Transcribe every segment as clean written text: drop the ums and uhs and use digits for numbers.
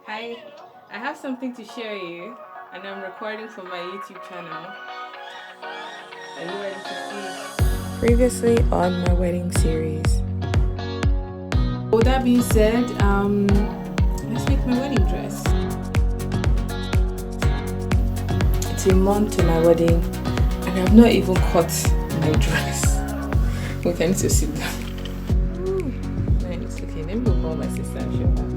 Hi, I have something to share you, and I'm recording for my YouTube channel. Are you ready to see? Previously on my wedding series. With that being said, let's make my wedding dress. It's a month to my wedding, and I've not even cut my dress. We can to sit down. Nice. Okay, let me go call my sister and show her.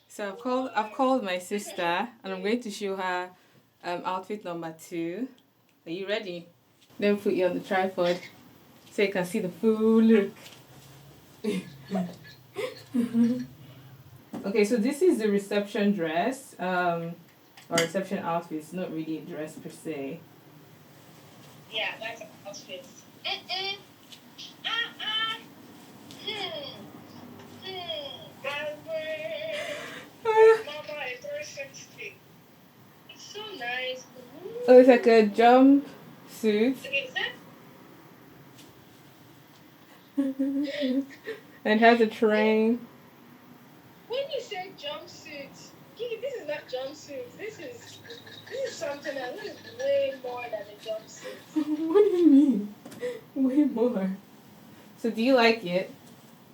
So I've called my sister and I'm going to show her outfit number 2. Are you ready? Let me put you on the tripod so you can see the full look. Okay, so this is the reception dress, or reception outfit. It's not really a dress per se. Yeah, that's an outfit. Mama, it's very sensitive. It's so nice. Oh, it's like a jump suit. Okay, And it has a train. when you say jumpsuit, this is not jumpsuit. This is something else. This is way more than a jumpsuit. What do you mean? Way more. So do you like it?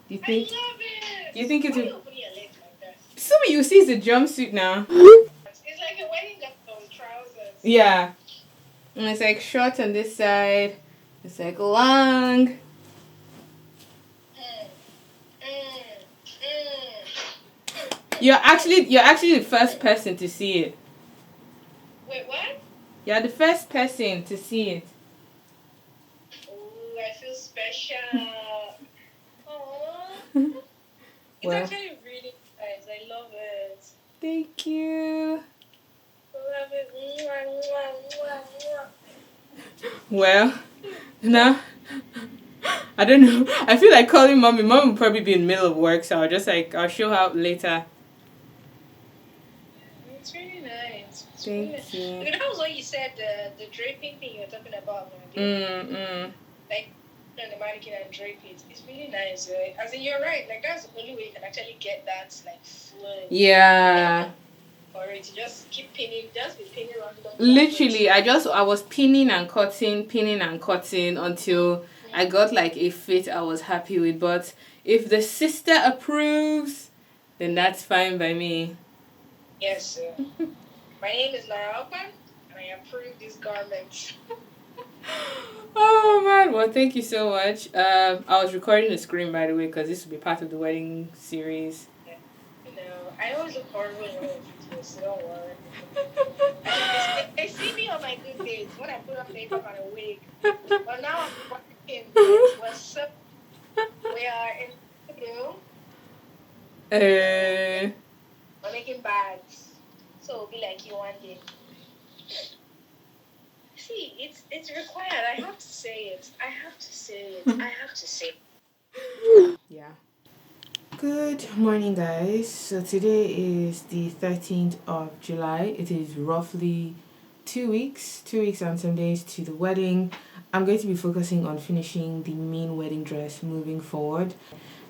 Do you think? I love it. You think it's Why a? you open your legs like that? Some of you see it's a jumpsuit now. It's like a wedding gown with trousers. Yeah. And it's like short on this side. It's like long. You're actually the first person to see it. Wait, what? You're the first person to see it. Oh, I feel special. Aww. It's Well, actually really nice. I love it. thank you. I love it. Mwah, mwah, mwah, mwah. Well, now I don't know. I feel like calling mommy. Mom will probably be in the middle of work, so I'll show her later. It's really nice. It's Thank really nice. you. Okay, that was what you said, the draping thing you were talking about. Like, on the mannequin and drape it. It's really nice. As in, you're right. Like, that's the only way you can actually get that, like, flow. Yeah. Or to just keep pinning, just be pinning around. Literally, I was pinning and cutting until I got like a fit I was happy with. But if the sister approves, then that's fine by me. Yes, sir. My name is Naralpa, and I approve this garment. Oh man, well thank you so much. I was recording the screen by the way because this will be part of the wedding series. Yeah. You know, I always look horrible in my videos, so don't worry. They see me on my good days when I put on makeup and a wig. But now I'm working. What's up? We are in we're making bags. So it'll be like you one day. See, it's required. I have to say it. Yeah. Good morning guys. So today is the 13th of July. It is roughly 2 weeks and some days to the wedding. I'm going to be focusing on finishing the main wedding dress moving forward.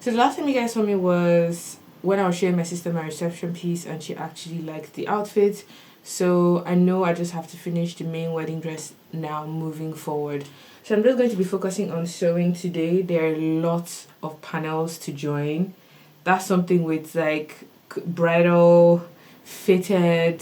So the last time you guys saw me was when I was showing my sister my reception piece and she actually liked the outfit. So I know I just have to finish the main wedding dress now moving forward. So I'm just going to be focusing on sewing today. There are lots of panels to join. That's something with like bridal, fitted,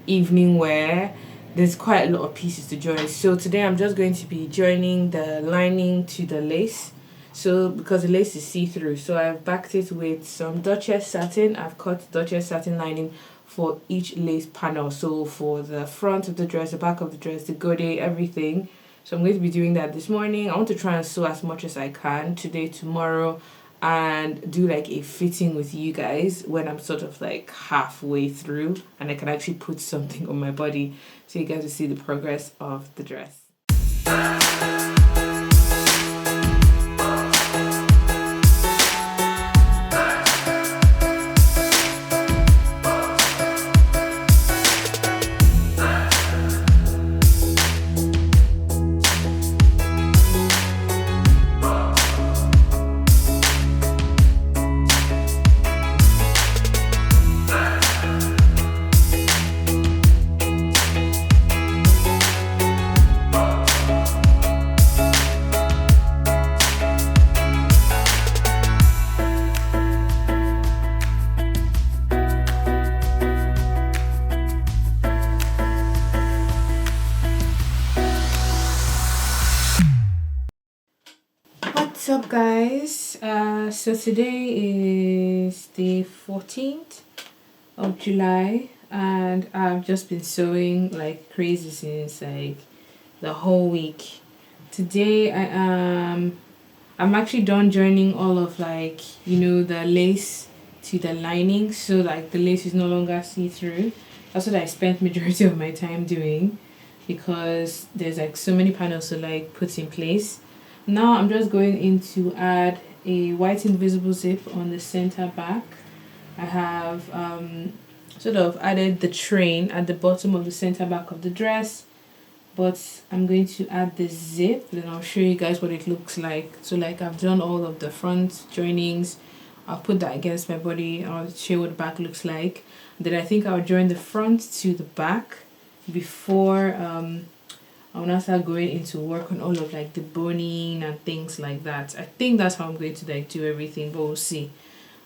evening wear. There's quite a lot of pieces to join. So today I'm just going to be joining the lining to the lace. So because the lace is see-through, so I've backed it with some Duchess satin. I've cut Duchess satin lining for each lace panel. So for the front of the dress, the back of the dress, the godé, everything. So I'm going to be doing that this morning. I want to try and sew as much as I can today, tomorrow, and do like a fitting with you guys when I'm sort of like halfway through and I can actually put something on my body so you guys will see the progress of the dress. What's up, guys? So today is the 14th of July, and I've just been sewing like crazy since like the whole week. Today I'm actually done joining all of like the lace to the lining, so like the lace is no longer see-through. That's what I spent majority of my time doing, because there's like so many panels to like put in place. Now I'm just going in to add a white invisible zip on the center back. I have sort of added the train at the bottom of the center back of the dress, but I'm going to add the zip, then I'll show you guys what it looks like. So like I've done all of the front joinings, I'll put that against my body, I'll show you what the back looks like. Then I think I'll join the front to the back before I'll now start going into work on all of like the boning and things like that. I think that's how I'm going to like do everything, but we'll see.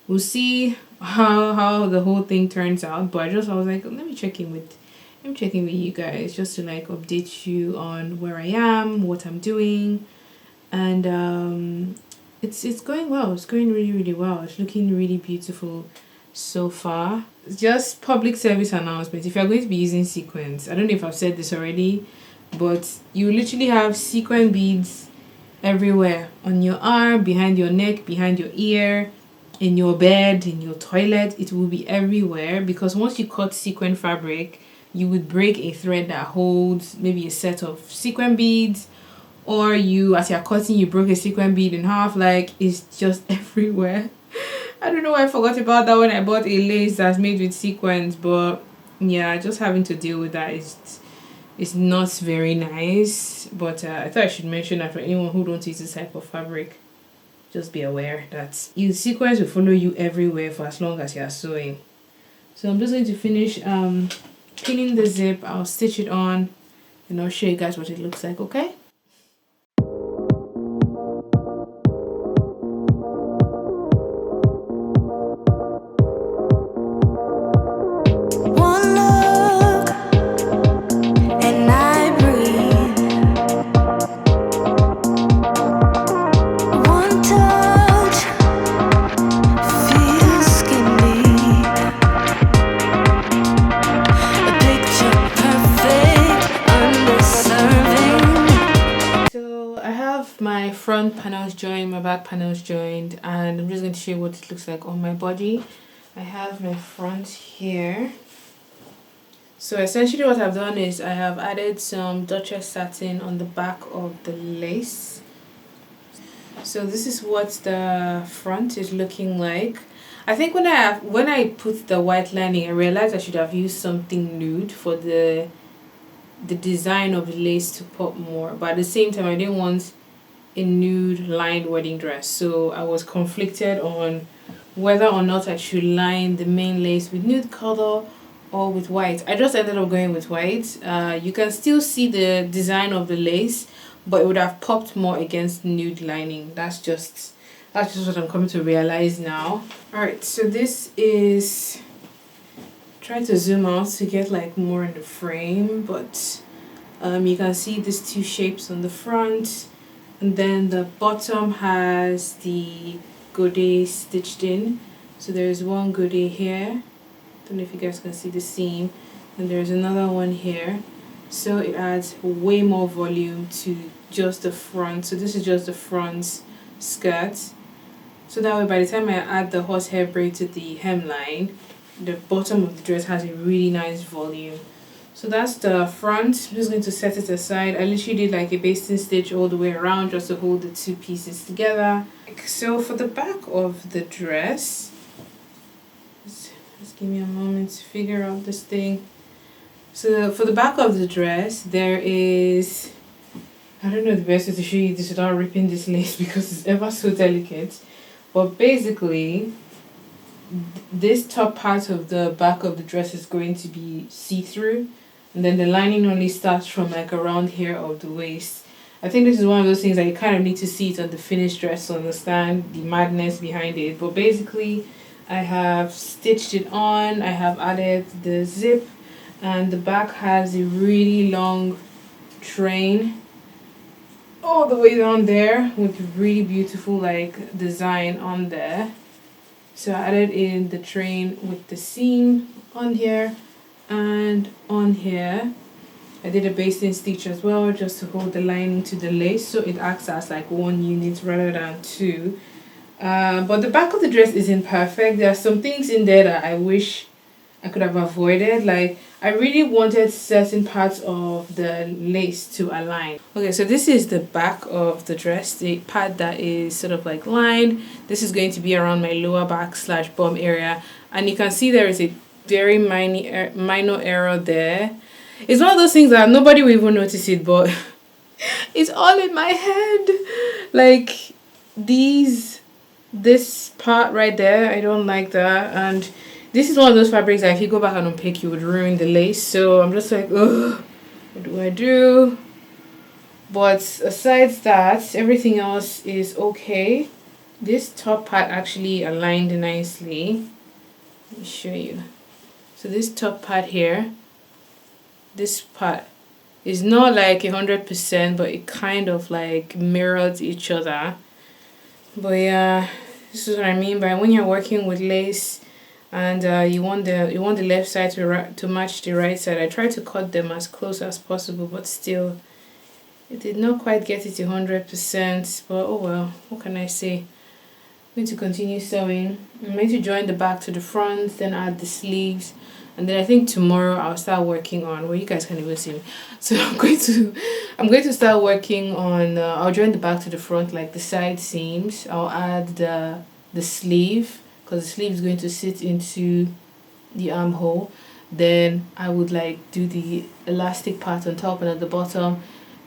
We'll see how the whole thing turns out. But I was like, let me check in with you guys just to like update you on where I am, what I'm doing, and it's going well. It's going really, really well. It's looking really beautiful so far. Just public service announcement. If you're going to be using sequins, I don't know if I've said this already, but you literally have sequin beads everywhere, on your arm, behind your neck, behind your ear, in your bed, in your toilet. It will be everywhere, because once you cut sequin fabric, you would break a thread that holds maybe a set of sequin beads, or you, as you're cutting, you broke a sequin bead in half. Like, it's just everywhere. I don't know why I forgot about that when I bought a lace that's made with sequins, but yeah, just having to deal with that is not very nice. But I thought I should mention that for anyone who don't use this type of fabric, just be aware that your sequins will follow you everywhere for as long as you're sewing. So I'm just going to finish pinning the zip. I'll stitch it on and I'll show you guys what it looks like, okay? My front panels joined, my back panels joined, and I'm just going to show you what it looks like on my body. I have my front here. So essentially what I've done is I have added some Duchess satin on the back of the lace. So this is what the front is looking like. I think when I put the white lining, I realized I should have used something nude for the design of the lace to pop more, but at the same time I didn't want a nude lined wedding dress, so I was conflicted on whether or not I should line the main lace with nude color or with white. I just ended up going with white. You can still see the design of the lace, but it would have popped more against nude lining. That's just what I'm coming to realize now. Alright, so this is, trying to zoom out to get like more in the frame, but you can see these two shapes on the front. And then the bottom has the godet stitched in. So there's one godet here. Don't know if you guys can see the seam. And there's another one here. So it adds way more volume to just the front. So this is just the front skirt. So that way by the time I add the horsehair braid to the hemline, the bottom of the dress has a really nice volume. So that's the front. I'm just going to set it aside. I literally did like a basting stitch all the way around just to hold the two pieces together. So for the back of the dress, just give me a moment to figure out this thing. So for the back of the dress, there is, I don't know the best way to show you this without ripping this lace because it's ever so delicate. But basically, this top part of the back of the dress is going to be see-through. And then the lining only starts from like around here of the waist. I think this is one of those things that you kind of need to see it on the finished dress to understand the madness behind it. But basically, I have stitched it on. I have added the zip, and the back has a really long train. all the way down there with really beautiful like design on there. So I added in the train with the seam on here and on here. I did a basting stitch as well just to hold the lining to the lace so it acts as like one unit rather than two. But the back of the dress isn't perfect. There are some things in there that I wish I could have avoided. Like I really wanted certain parts of the lace to align. Okay, so this is the back of the dress, the part that is sort of like lined. This is going to be around my lower back slash bum area, and you can see there is a very minor error there. It's one of those things that nobody will even notice it, but it's all in my head. Like this part right there, I don't like that. And this is one of those fabrics that if you go back and unpick, you would ruin the lace. So I'm just like, ugh, what do I do? But aside that, everything else is okay. This top part actually aligned nicely. Let me show you. So this top part here, this part is not like 100%, but it kind of like mirrors each other. But yeah, this is what I mean by when you're working with lace and you want the left side to match the right side. I try to cut them as close as possible, but still it did not quite get it 100%. But oh well, what can I say? I'm going to continue sewing. I'm going to join the back to the front, then add the sleeves, and then I think tomorrow I'll start working on, well, you guys can't even see me, so I'm going to start working on I'll join the back to the front, like the side seams. I'll add the sleeve, because the sleeve is going to sit into the armhole. Then I would like do the elastic part on top and at the bottom.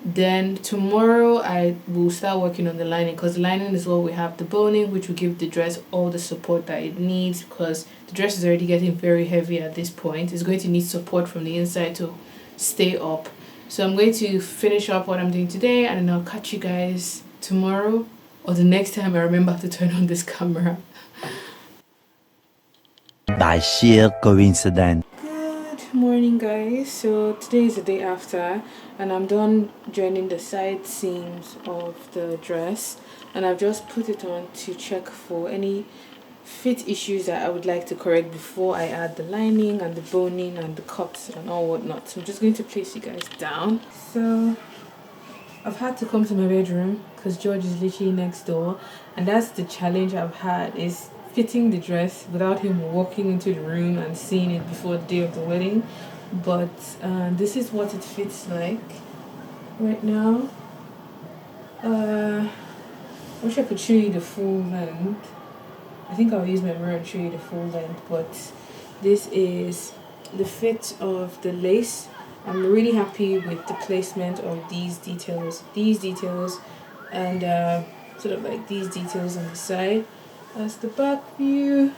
Then tomorrow I will start working on the lining, because the lining is what we have the boning, which will give the dress all the support that it needs, because the dress is already getting very heavy at this point. It's going to need support from the inside to stay up. So I'm going to finish up what I'm doing today, and then I'll catch you guys tomorrow or the next time I remember to turn on this camera. By sheer coincidence. Good morning, guys. So today is the day after, and I'm done joining the side seams of the dress, and I've just put it on to check for any fit issues that I would like to correct before I add the lining and the boning and the cups and all whatnot. So I'm just going to place you guys down. So I've had to come to my bedroom because George is literally next door, and that's the challenge I've had, is fitting the dress without him walking into the room and seeing it before the day of the wedding. But this is what it fits like right now. I wish I could show you the full length. I think I'll use my mirror and show you the full length, but this is the fit of the lace. I'm really happy with the placement of these details, and sort of like these details on the side. That's the back view.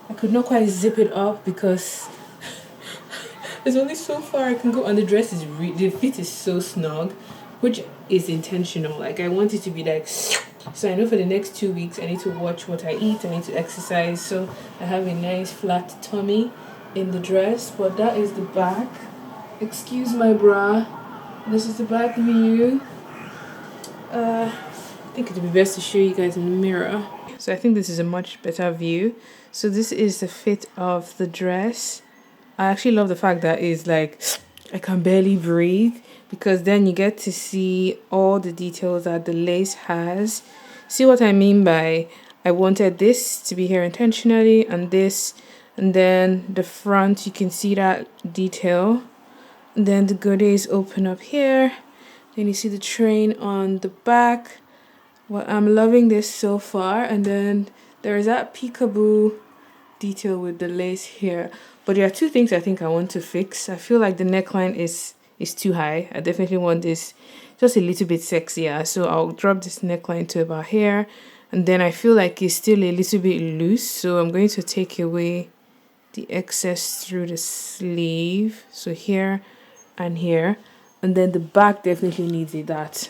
I could not quite zip it up because there's only so far I can go, and the dress is the fit is so snug, which is intentional. Like I want it to be like, so I know for the next 2 weeks I need to watch what I eat, I need to exercise, so I have a nice flat tummy in the dress. But that is the back. Excuse my bra. This is the back view. I think it would be best to show you guys in the mirror. So I think this is a much better view. So this is the fit of the dress. I actually love the fact that it's like I can barely breathe, because then you get to see all the details that the lace has. See what I mean by I wanted this to be here intentionally, and this, and then the front, you can see that detail. And then the goodies open up here. Then you see the train on the back. Well, I'm loving this so far. And then there is that peekaboo detail with the lace here. But there are two things I think I want to fix. I feel like the neckline is too high. I definitely want this just a little bit sexier. So I'll drop this neckline to about here. And then I feel like it's still a little bit loose. So I'm going to take away the excess through the sleeve. So here and here. And then the back definitely needs a dart.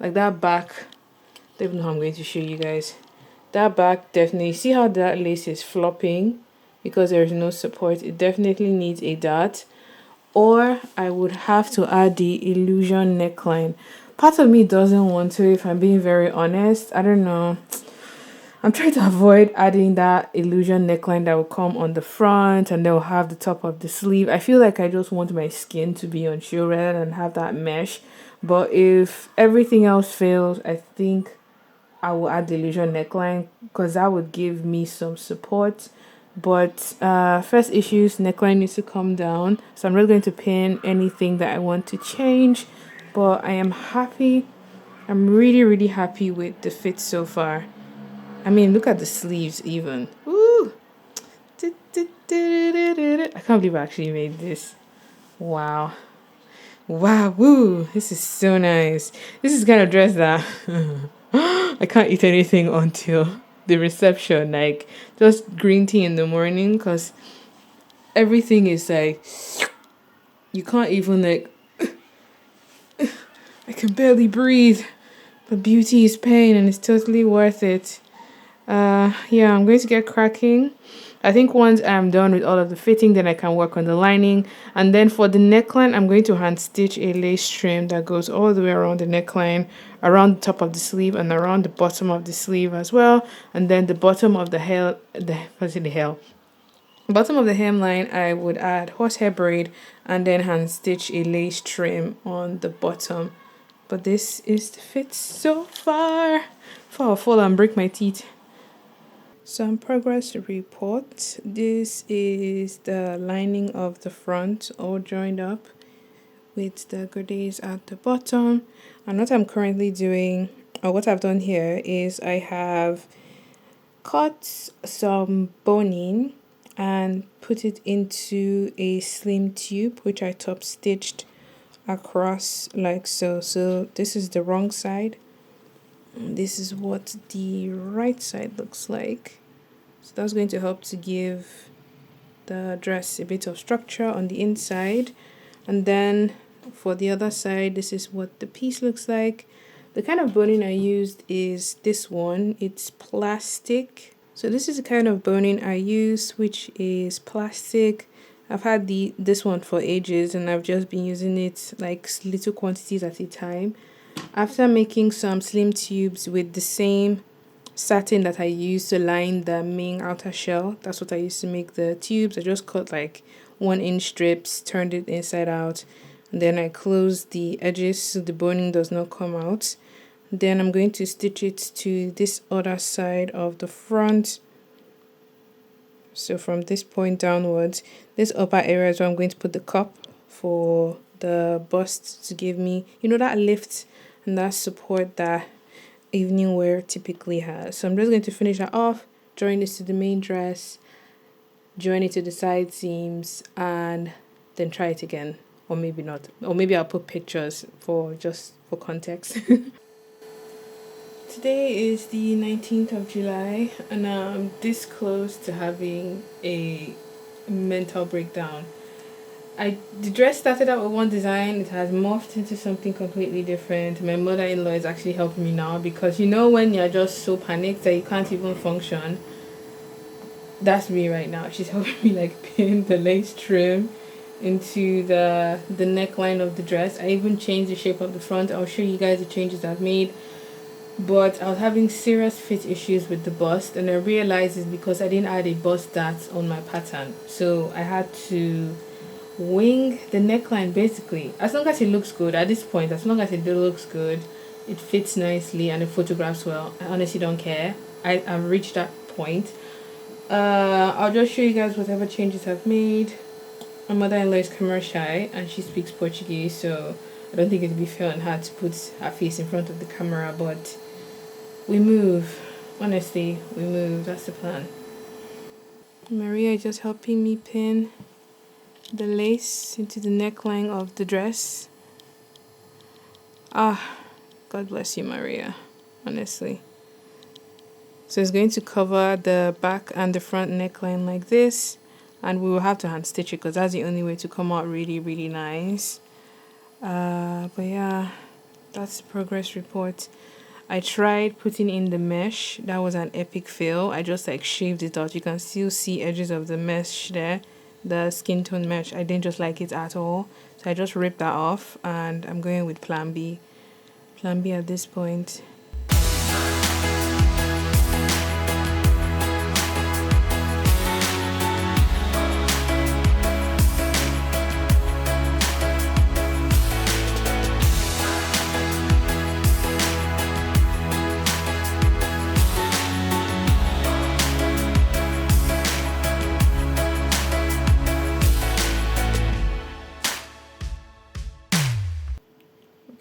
Like that back, I don't even know how I'm going to show you guys. That back definitely, see how that lace is flopping because there is no support. It definitely needs a dart. Or I would have to add the illusion neckline. Part of me doesn't want to, if I'm being very honest. I don't know. I'm trying to avoid adding that illusion neckline that will come on the front and they'll have the top of the sleeve. I feel like I just want my skin to be on show rather than have that mesh. But if everything else fails, I think I will add the illusion neckline because that would give me some support. But first issues, neckline needs to come down. So I'm not going to pin anything that I want to change. But I am happy. I'm really, really happy with the fit so far. I mean, look at the sleeves even. Woo! I can't believe I actually made this. Wow. Wow, woo! This is so nice. This is kind of dress that I can't eat anything until the reception. Like, just green tea in the morning because everything is like, you can't even, like, I can barely breathe. But beauty is pain and it's totally worth it. Yeah, I'm going to get cracking. I think once I'm done with all of the fitting, then I can work on the lining. And then for the neckline, I'm going to hand stitch a lace trim that goes all the way around the neckline, around the top of the sleeve and around the bottom of the sleeve as well. And then the bottom of the bottom of the hemline, I would add horsehair braid and then hand stitch a lace trim on the bottom. But this is the fit so far. Before I fall and break my teeth. Some progress report. This is the lining of the front all joined up with the goodies at the bottom. And what I'm currently doing, or what I've done here, is I have cut some boning and put it into a slim tube, which I top stitched across like so. So this is the wrong side. This is what the right side looks like. So that's going to help to give the dress a bit of structure on the inside. And then for the other side, this is what the piece looks like. The kind of boning I used is this one. It's plastic. So this is the kind of boning I use, which is plastic. I've had this one for ages and I've just been using it like little quantities at a time. After making some slim tubes with the same satin that I used to line the main outer shell, that's what I used to make the tubes. I just cut like 1-inch strips, turned it inside out, and then I closed the edges so the boning does not come out. Then I'm going to stitch it to this other side of the front. So from this point downwards, this upper area is where I'm going to put the cup for the bust to give me, that lift and that support that evening wear typically has. So I'm just going to finish that off, join this to the main dress, join it to the side seams, and then try it again. Or maybe not. Or maybe I'll put pictures for context. Today is the 19th of July and I'm this close to having a mental breakdown. The dress started out with one design, it has morphed into something completely different. My mother-in-law is actually helping me now because when you're just so panicked that you can't even function, that's me right now. She's helping me like pin the lace trim into the neckline of the dress. I even changed the shape of the front. I'll show you guys the changes I've made. But I was having serious fit issues with the bust and I realized it's because I didn't add a bust dart on my pattern. So I had to wing the neckline basically. As long as it looks good at this point, as long as it looks good, it fits nicely and it photographs well, I honestly don't care. I've reached that point. I'll just show you guys whatever changes I've made. My mother-in-law is camera shy and she speaks Portuguese, so I don't think it'd be fair on her to put her face in front of the camera, but we move. Honestly, we move. That's the plan. Maria is just helping me pin the lace into the neckline of the dress. God bless you, Maria. Honestly. So it's going to cover the back and the front neckline like this. And we will have to hand stitch it because that's the only way to come out really, really nice. But yeah, that's the progress report. I tried putting in the mesh. That was an epic fail. I just like shaved it out. You can still see edges of the mesh there. The skin tone mesh. I didn't just like it at all. So I just ripped that off and I'm going with plan B. plan B at this point.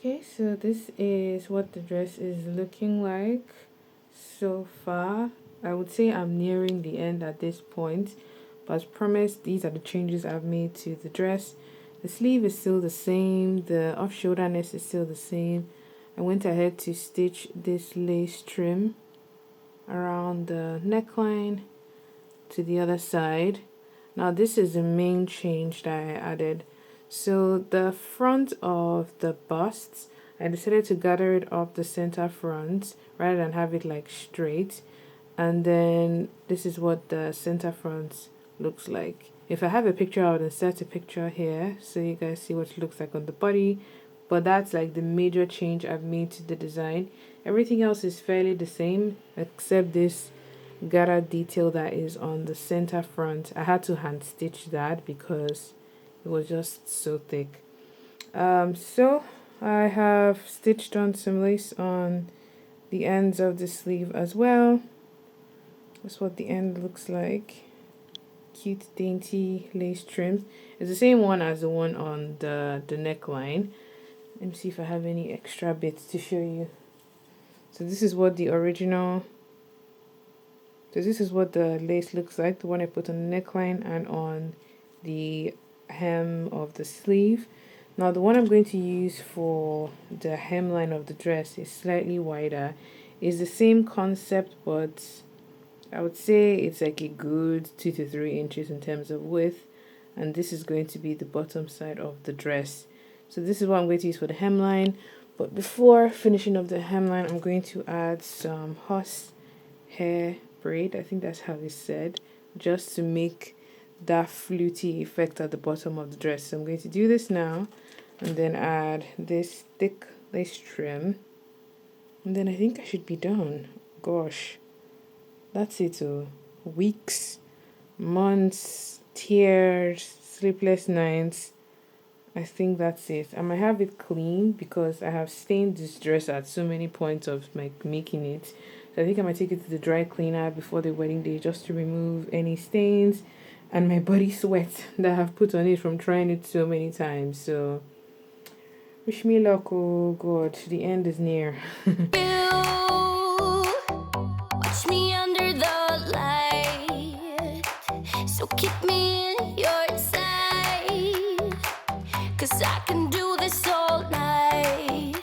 Okay, so this is what the dress is looking like so far. I would say I'm nearing the end at this point, but as promised, these are the changes I've made to the dress. The sleeve is still the same, the off shoulderness is still the same. I went ahead to stitch this lace trim around the neckline to the other side. Now this is the main change that I added. So the front of the bust, I decided to gather it up the center front rather than have it like straight. And then this is what the center front looks like. If I have a picture, I would insert a picture here so you guys see what it looks like on the body. But that's like the major change I've made to the design. Everything else is fairly the same except this gather detail that is on the center front. I had to hand stitch that because it was just so thick. So I have stitched on some lace on the ends of the sleeve as well. That's what the end looks like. Cute dainty lace trim. It's the same one as the one on the neckline. Let me see if I have any extra bits to show you. So this is what the original, so this is what the lace looks like, the one I put on the neckline and on the hem of the sleeve. Now the one I'm going to use for the hemline of the dress is slightly wider. It's the same concept, but I would say it's like a good 2 to 3 inches in terms of width. And this is going to be the bottom side of the dress. So this is what I'm going to use for the hemline. But before finishing up the hemline, I'm going to add some horsehair braid. I think that's how it's said. Just to make that fluty effect at the bottom of the dress. So I'm going to do this now. And then add this thick lace trim. And then I think I should be done. Gosh. That's it. Weeks, months, tears, sleepless nights. I think that's it. I might have it clean because I have stained this dress at so many points of making it. So I think I might take it to the dry cleaner before the wedding day just to remove any stains and my body sweat that I have put on it from trying it so many times. So wish me luck. Oh God, the end is near. Watch me under the light, so keep me in your sight, 'cause I can do this all night.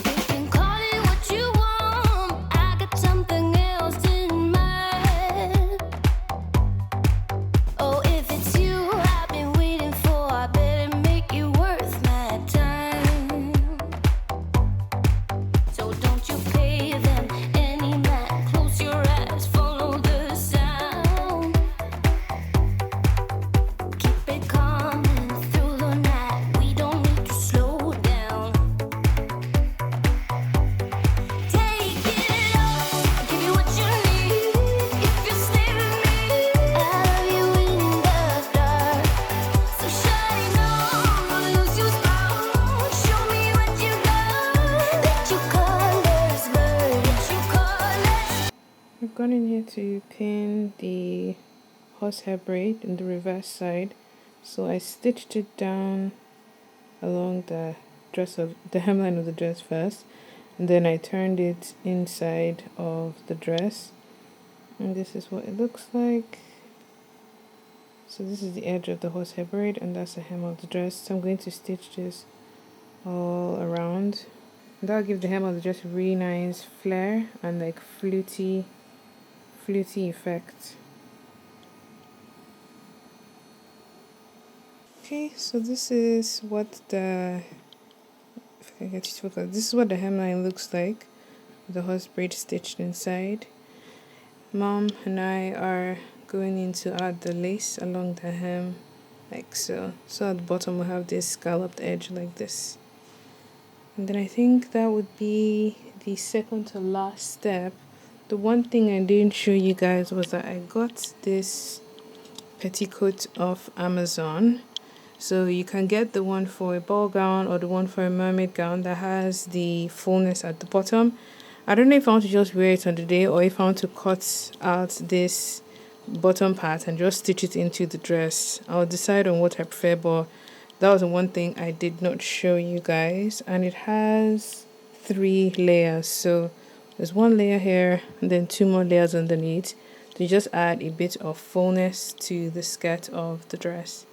You can call it what you want, I got something else in mind. Oh, if it's you I've been waiting for, I better make it worth my time. So don't you pay them any mind, close your eyes, follow the sound. Keep it coming through the night, we don't need to slow down. Take it all, I'll give you what you need. If you stay with me, I'll love you in the dark. So shine on, don't lose your spark. Show me what you got. Let your colors burn, let your colors. I've gone in here to pin the horsehair braid in the reverse side. So I stitched it down along the hemline of the dress first, and then I turned it inside of the dress, and this is what it looks like. So this is the edge of the horsehair braid, and that's the hem of the dress. So I'm going to stitch this all around. And that'll give the hem of the dress a really nice flare and like fluty effect. Okay, so this is what the, if I can get you to focus, this is what the hemline looks like. The horse braid stitched inside. Mom and I are going in to add the lace along the hem, like so. So at the bottom we'll have this scalloped edge like this. And then I think that would be the second to last step. The one thing I didn't show you guys was that I got this petticoat off Amazon. So you can get the one for a ball gown or the one for a mermaid gown that has the fullness at the bottom. I don't know if I want to just wear it on the day or if I want to cut out this bottom part and just stitch it into the dress. I'll decide on what I prefer, but that was the one thing I did not show you guys. And it has 3 layers. So there's 1 layer here and then 2 more layers underneath to just add a bit of fullness to the skirt of the dress.